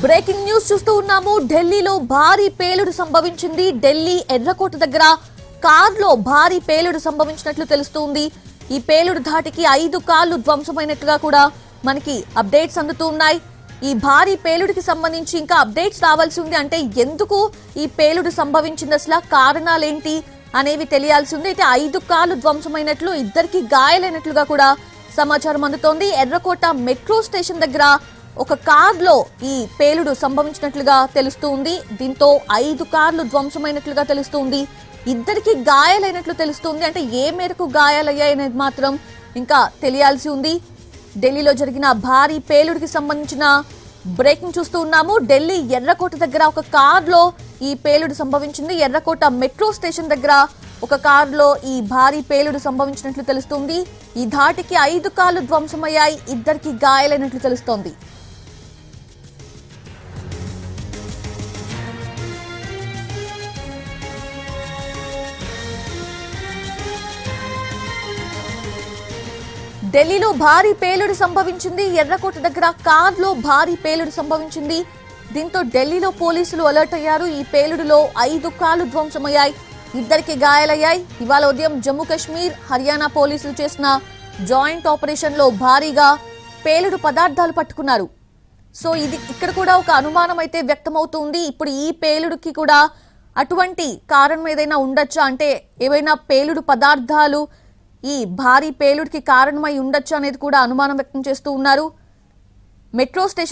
Breaking news చూస్తూ ఉన్నాము. ఢిల్లీలో భారీ పేలుడు సంభవించింది. ఢిల్లీ ఎర్రకోట దగ్గర కార్లో భారీ పేలుడు సంభవించినట్లు తెలుస్తుంది. ఈ పేలుడు ధాటికి 5 కార్లు ధ్వంసమైనట్లుగా కూడా మనకి అప్డేట్స్ అందుతూ ఉన్నాయి. ఈ భారీ పేలుడికి సంబంధించి ఇంకా అప్డేట్స్ రావాల్సి ఉంది. అంటే ఎందుకు ఈ పేలుడు సంభవించింది, అసలు కారణాలేంటి అనేవి తెలియాల్సి ఉంది. అయితే 5 కార్లు ధ్వంసమైనట్లు, 2కి గాయాలైనట్లుగా కూడా సమాచారం అందుతోంది. ఎర్రకోట మెట్రో స్టేషన్ దగ్గర ఒక కార్లో ఈ పేలుడు సంభవించినట్లుగా తెలుస్తుంది. దీంతో 5 కార్లు ధ్వంసమైనట్లుగా తెలుస్తుంది. 2కి గాయాలైనట్లు తెలుస్తుంది. అంటే ఏ మేరకు గాయాలయ్యాయనేది మాత్రం ఇంకా తెలియాల్సి ఉంది. ఢిల్లీలో జరిగిన భారీ పేలుడికి సంబంధించిన బ్రేకింగ్ చూస్తూ ఉన్నాము. ఢిల్లీ ఎర్రకోట దగ్గర ఒక కార్లో ఈ పేలుడు సంభవించింది. ఎర్రకోట మెట్రో స్టేషన్ దగ్గర ఒక కారులో ఈ భారీ పేలుడు సంభవించినట్లు తెలుస్తుంది. ఈ ధాటికి 5 కార్లు ధ్వంసమయ్యాయి, 2కి గాయాలైనట్లు తెలుస్తోంది. ఢిల్లీలో భారీ పేలుడు సంభవించింది. ఎర్రకోట దగ్గర కార్లో భారీ పేలుడు సంభవించింది. దీంతో ఢిల్లీలో పోలీసులు అలర్ట్ అయ్యారు. ఈ పేలుడులో 5 కార్లు ధ్వంసమయ్యాయి, 2కి గాయాలయ్యాయి. ఇవాళ ఉదయం జమ్మూ కాశ్మీర్, హర్యానా పోలీసులు చేసిన జాయింట్ ఆపరేషన్ లో భారీగా పేలుడు పదార్థాలు పట్టుకున్నారు. సో ఇది ఇక్కడ కూడా ఒక అనుమానం అయితే వ్యక్తమవుతుంది. ఇప్పుడు ఈ పేలుడుకి కూడా అటువంటి కారణం ఏదైనా ఉండొచ్చా, అంటే ఏవైనా పేలుడు పదార్థాలు ఈ భారీ పేలుడికి కారణమై ఉండొచ్చు అనేది కూడా అనుమానం వ్యక్తం చేస్తూ ఉన్నారు. Metro station